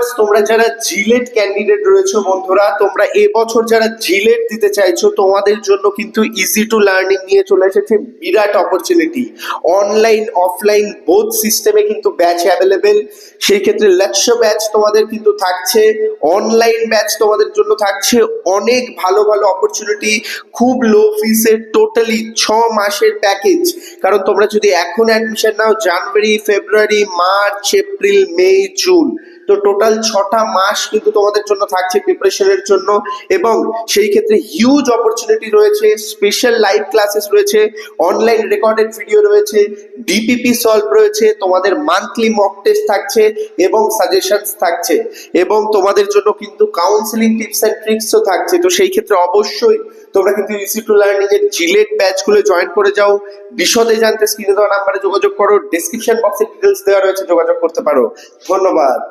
Viewers, তোমরা যারা JELET candidate রয়েছে বন্ধুরা, তোমরা এবছর যারা জিলেট দিতে চাইছো তোমাদের জন্য কিন্তু ইজি টু লার্নিং নিয়ে চলে এসেছে বিরাট অপরচুনিটি। অনলাইন অফলাইন বোথ সিস্টেমে কিন্তু ব্যাচ অ্যাভেলেবেল। সেই ক্ষেত্রে লক্ষ্য ব্যাচ তোমাদের কিন্তু থাকছে, অনলাইন ব্যাচ তোমাদের জন্য থাকছে অনেক ভালো ভালো অপরচুনিটি, খুব লো ফিসের, টোটালি 6 মাসের প্যাকেজ। কারণ তোমরা যদি এখন অ্যাডমিশন নাও জানুয়ারি, ফেব্রুয়ারি, মার্চ, এপ্রিল, মে, জুন, তো টোটাল 6টা মাস কিন্তু তোমাদের জন্য থাকছে প্রিপারেশনের জন্য। এবং সেই ক্ষেত্রে হিউজ অপরচুনিটি রয়েছে, স্পেশাল লাইভ ক্লাসেস রয়েছে, অনলাইন রেকর্ডেড ভিডিও রয়েছে, ডিপিপি সলভ রয়েছে, তোমাদের মান্থলি মক টেস্ট থাকছে এবং সাজেশনস থাকছে, এবং তোমাদের জন্য কিন্তু কাউন্সিলিং টিপস এন্ড ট্রিক্সও থাকছে। তো সেই ক্ষেত্রে অবশ্যই তোমরা কিন্তু ইজি টু লার্নিং এর জিলেট ব্যাচগুলো জয়েন করে যাও। বিশদে জানতে স্ক্রিনে দেওয়া নাম্বারে যোগাযোগ করো, ডেসক্রিপশন বক্সে ডিটেলস দেওয়া রয়েছে, যোগাযোগ করতে পারো। ধন্যবাদ।